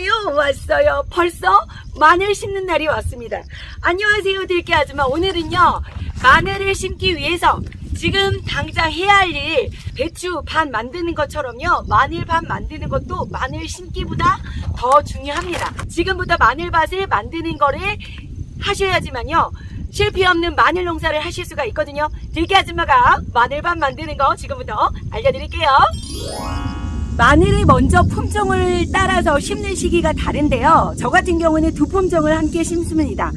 왔어요. 벌써 마늘 심는 날이 왔습니다. 안녕하세요, 들깨 아줌마. 오늘은요, 마늘을 심기 위해서 지금 당장 해야 할 일, 배추 반 만드는 것처럼요, 마늘 반 만드는 것도 마늘 심기보다 더 중요합니다. 지금부터 마늘밭을 만드는 거를 하셔야지만요, 실패 없는 마늘 농사를 하실 수가 있거든요. 들깨 아줌마가 마늘밭 만드는 거 지금부터 알려드릴게요. 마늘이 먼저 품종을 따라서 심는 시기가 다른데요. 저 같은 경우는 두 품종을 함께 심습니다.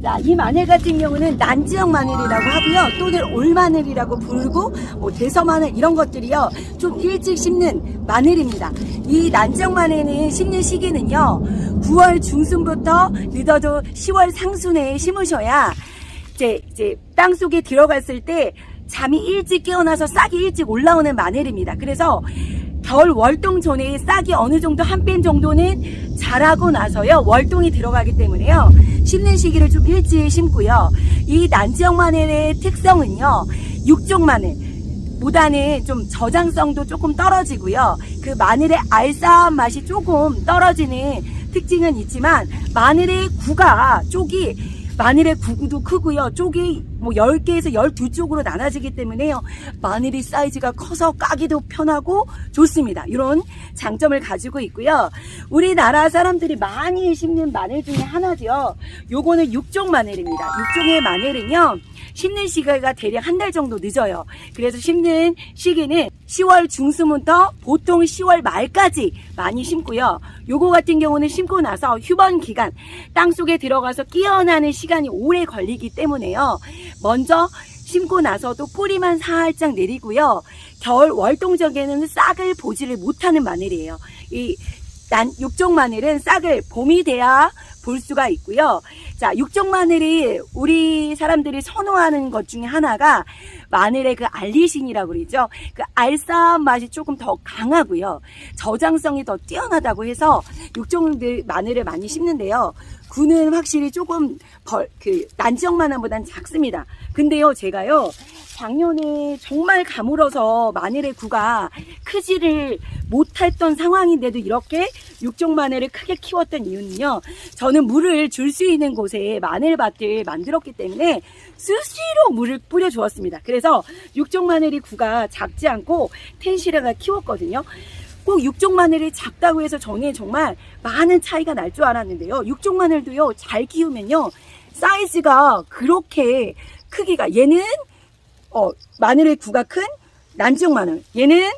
자, 이 마늘 같은 경우는 난지역 마늘이라고 하고요. 또는 올마늘이라고 부르고 대서마늘 이런 것들이요. 좀 일찍 심는 마늘입니다. 이 난지역 마늘은 심는 시기는요. 9월 중순부터 늦어도 10월 상순에 심으셔야 이제 땅속에 들어갔을 때 잠이 일찍 깨어나서 싹이 일찍 올라오는 마늘입니다. 그래서 겨울 월동 전에 싹이 어느 정도 한 뼘 정도는 자라고 나서요, 월동이 들어가기 때문에요, 심는 시기를 좀 일찍 심고요. 이 난지역 마늘의 특성은요, 육종 마늘보다는 좀 저장성도 조금 떨어지고요, 그 마늘의 알싸한 맛이 조금 떨어지는 특징은 있지만, 마늘의 구도 크고요. 쪽이 10개에서 12쪽으로 나눠지기 때문에요. 마늘이 사이즈가 커서 까기도 편하고 좋습니다. 이런 장점을 가지고 있고요. 우리나라 사람들이 많이 심는 마늘 중에 하나죠. 요거는 육종 마늘입니다. 육종의 마늘은요, 심는 시기가 대략 한 달 정도 늦어요. 그래서 심는 시기는 10월 중순부터 보통 10월 말까지 많이 심고요. 요거 같은 경우는 심고 나서 휴번 기간, 땅속에 들어가서 끼어나는 시간이 오래 걸리기 때문에요. 먼저 심고 나서도 뿌리만 살짝 내리고요. 겨울 월동적에는 싹을 보지를 못하는 마늘이에요. 이 육종 마늘은 싹을 봄이 돼야 볼 수가 있고요. 자, 육종 마늘이 우리 사람들이 선호하는 것 중에 하나가 마늘의 그 알리신이라고 그러죠. 그 알싸한 맛이 조금 더 강하고요. 저장성이 더 뛰어나다고 해서 육종 마늘을 많이 심는데요. 구는 확실히 조금 난지역 마늘보다는 작습니다. 근데요, 제가요, 작년에 정말 가물어서 마늘의 구가 크지를 못했던 상황인데도 이렇게 육종 마늘을 크게 키웠던 이유는요, 저는 물을 줄 수 있는 곳에 마늘밭을 만들었기 때문에 수시로 물을 뿌려 주었습니다. 그래서 육종 마늘이 구가 작지 않고 텐시레가 키웠거든요. 꼭 육종 마늘이 작다고 해서 저는 정말 많은 차이가 날 줄 알았는데요. 육종 마늘도요, 잘 키우면요, 사이즈가 그렇게 크기가, 얘는 마늘의 구가 큰 난지역 마늘, 얘는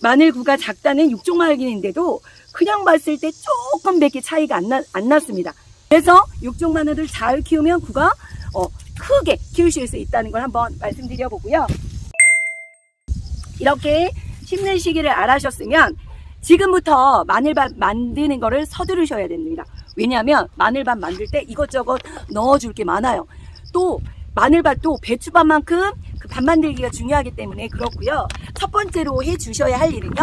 마늘 구가 작다는 육종 마늘인데도 그냥 봤을 때 조금밖에 차이가 안 났습니다. 그래서 육종 마늘을 잘 키우면 구가 크게 키우실 수 있다는 걸 한번 말씀드려 보고요. 이렇게 심는 시기를 알아셨으면 지금부터 마늘밭 만드는 거를 서두르셔야 됩니다. 왜냐하면 마늘밭 만들 때 이것저것 넣어줄 게 많아요. 또 마늘밭도 배추밭만큼 그 밥 만들기가 중요하기 때문에 그렇고요. 첫 번째로 해주셔야 할 일은요,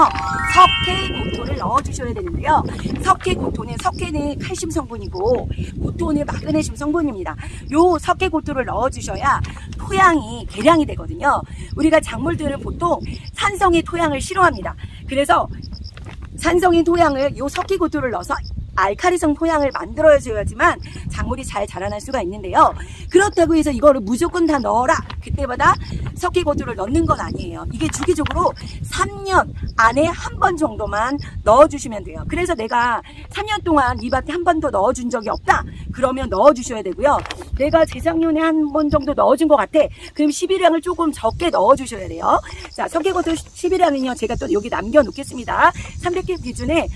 석회고토를 넣어주셔야 되는데요. 석회는 칼슘 성분이고 고토는 마그네슘 성분입니다. 요 석회고토를 넣어주셔야 토양이 개량이 되거든요. 우리가 작물들은 보통 산성의 토양을 싫어합니다. 그래서 산성인 토양을 요 석회고토를 넣어서 알카리성 토양을 만들어줘야지만 작물이 잘 자라날 수가 있는데요. 그렇다고 해서 이거를 무조건 다 넣어라, 그때마다 석회고토를 넣는 건 아니에요. 이게 주기적으로 3년 안에 한 번 정도만 넣어주시면 돼요. 그래서 내가 3년 동안 이 밭에 한 번도 넣어준 적이 없다, 그러면 넣어주셔야 되고요. 내가 재작년에 한 번 정도 넣어준 것 같아, 그럼 11량을 조금 적게 넣어주셔야 돼요. 자, 석회고토 11량은요, 제가 또 여기 남겨놓겠습니다. 300kg 기준에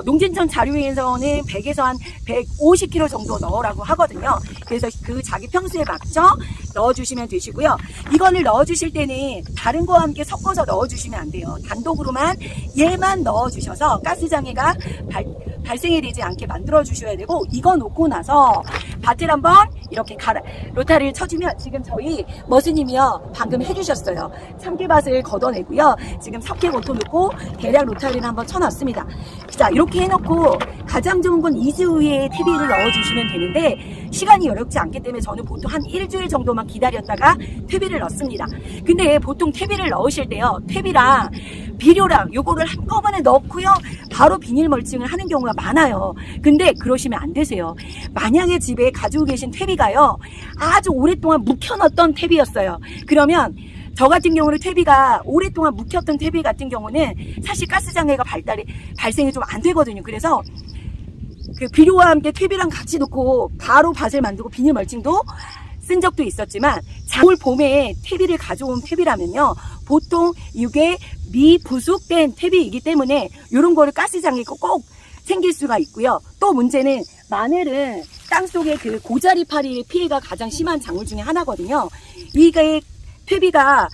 농진청 자료에서는 100에서 한 150kg 정도 넣으라고 하거든요. 그래서 그 자기 평수에 맞춰 넣어주시면 되시고요. 이거를 넣어주실 때는 다른 거와 함께 섞어서 넣어주시면 안 돼요. 단독으로만 얘만 넣어주셔서 가스장애가 발생이 되지 않게 만들어 주셔야 되고, 이거 놓고 나서 밭을 한번 이렇게 로타리를 쳐주면, 지금 저희 머스님이요, 방금 해주셨어요. 참깨밭을 걷어내고요, 지금 석회고토 넣고 대략 로타리를 한번 쳐놨습니다. 자, 이렇게 해놓고 가장 좋은 건 2주 후에 퇴비를 넣어주시면 되는데 시간이 여력지 않기 때문에 저는 보통 한 일주일 정도만 기다렸다가 퇴비를 넣습니다. 근데 보통 퇴비를 넣으실 때요, 퇴비랑 비료랑 요거를 한꺼번에 넣고요 바로 비닐 멀칭을 하는 경우가 많아요. 근데 그러시면 안 되세요. 만약에 집에 가지고 계신 퇴비가요 아주 오랫동안 묵혀놨던 퇴비였어요. 그러면 저 같은 경우는 퇴비가 오랫동안 묵혔던 퇴비 같은 경우는 사실 가스장애가 발생이 좀 안 되거든요. 그래서 그 비료와 함께 퇴비랑 같이 넣고 바로 밭을 만들고 비닐 멀칭도 쓴 적도 있었지만 올 봄에 퇴비를 가져온 퇴비라면요 보통 이게 미부숙된 퇴비이기 때문에 이런 거를 가스장애가 꼭 생길 수가 있고요. 또 문제는 마늘은 땅속에 그 고자리파리의 피해가 가장 심한 작물 중에 하나거든요. 이게 퇴비가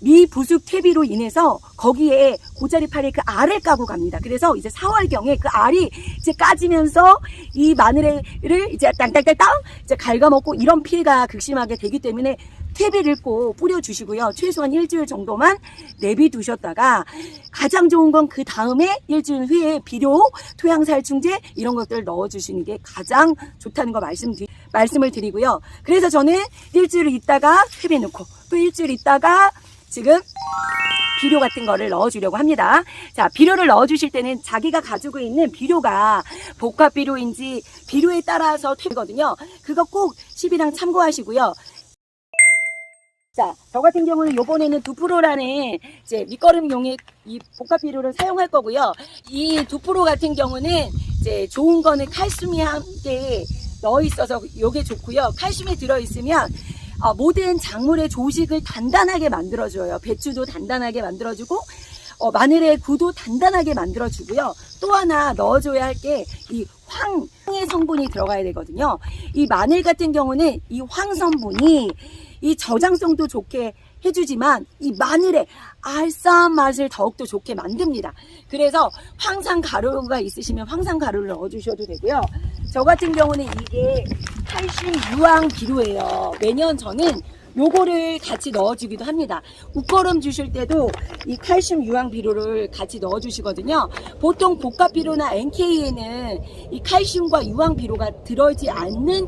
미부숙 퇴비로 인해서 거기에 고자리파리 그 알을 까고 갑니다. 그래서 이제 4월경에 그 알이 이제 까지면서 이 마늘을 이제 땅땅땅땅 이제 갉아먹고 이런 피해가 극심하게 되기 때문에 퇴비를 꼭 뿌려주시고요. 최소한 일주일 정도만 내비두셨다가 가장 좋은 건 그 다음에 일주일 후에 비료, 토양살충제 이런 것들을 넣어주시는 게 가장 좋다는 거 말씀을 드리고요. 그래서 저는 일주일 있다가 퇴비 넣고 또 일주일 있다가 지금 비료 같은 거를 넣어주려고 합니다. 자, 비료를 넣어주실 때는 자기가 가지고 있는 비료가 복합 비료인지 비료에 따라서 퇴비거든요. 그거 꼭 시비랑 참고하시고요. 자, 저 같은 경우는 요번에는 두프로라는 이제 밑거름용의 이 복합 비료를 사용할 거고요. 이 두프로 같은 경우는 이제 좋은 거는 칼슘이 함께 넣어 있어서 요게 좋고요. 칼슘이 들어 있으면 모든 작물의 조직을 단단하게 만들어줘요. 배추도 단단하게 만들어주고 마늘의 구도 단단하게 만들어주고요. 또 하나 넣어줘야 할 게 이 황의 성분이 들어가야 되거든요. 이 마늘 같은 경우는 이 황 성분이 이 저장성도 좋게 해주지만 이 마늘의 알싸한 맛을 더욱더 좋게 만듭니다. 그래서 황산 가루가 있으시면 황산 가루를 넣어주셔도 되고요. 저 같은 경우는 이게 칼슘 유황 비료예요. 매년 저는 요거를 같이 넣어주기도 합니다. 웃거름 주실 때도 이 칼슘 유황 비료를 같이 넣어주시거든요. 보통 복합 비료나 NK에는 이 칼슘과 유황 비료가 들어있지 않는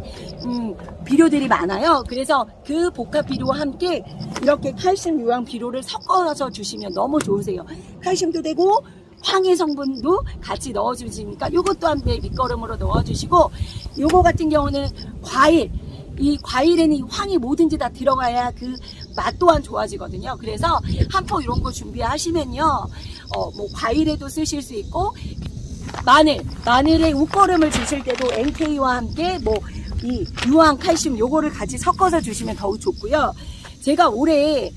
비료들이 많아요. 그래서 그 복합 비료와 함께 이렇게 칼슘 유황 비료를 섞어서 주시면 너무 좋으세요. 칼슘도 되고 황의 성분도 같이 넣어주시니까 요것도 함께 밑거름으로 넣어주시고, 요거 같은 경우는 과일, 이 과일에는 이 황이 뭐든지 다 들어가야 그 맛 또한 좋아지거든요. 그래서 한 포 이런 거 준비하시면요, 뭐 과일에도 쓰실 수 있고, 마늘에 웃거름을 주실 때도 NK와 함께 뭐 이 유황, 칼슘 요거를 같이 섞어서 주시면 더욱 좋고요. 제가 올해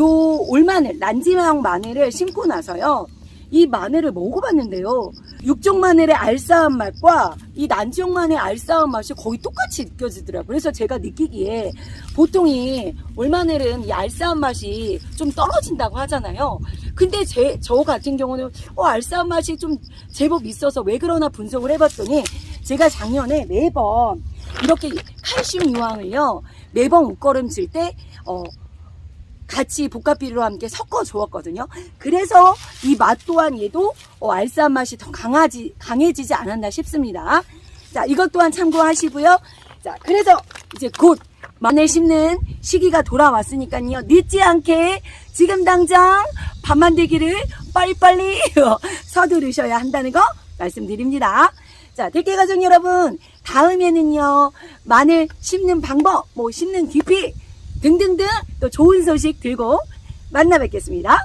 올 마늘, 난지마용 마늘을 심고 나서요, 이 마늘을 먹어봤는데요, 육종 마늘의 알싸한 맛과 이 난지용 마늘의 알싸한 맛이 거의 똑같이 느껴지더라고요. 그래서 제가 느끼기에 보통 이 올마늘은 이 알싸한 맛이 좀 떨어진다고 하잖아요. 근데 저 같은 경우는 알싸한 맛이 좀 제법 있어서 왜 그러나 분석을 해봤더니, 제가 작년에 매번 이렇게 칼슘 유황을요, 매번 웃거름 질 때 같이 복합 비료와 함께 섞어 주었거든요. 그래서 이 맛 또한 얘도 알싸한 맛이 더 강해지지 않았나 싶습니다. 자, 이것 또한 참고하시고요. 자, 그래서 이제 곧 마늘 심는 시기가 돌아왔으니까요, 늦지 않게 지금 당장 밥 만들기를 빨리빨리 서두르셔야 한다는 거 말씀드립니다. 자, 들깨가족 여러분, 다음에는요, 마늘 심는 방법, 뭐 심는 깊이 등등등 또 좋은 소식 들고 만나 뵙겠습니다.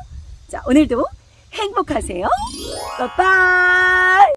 자, 오늘도 행복하세요. 빠빠이.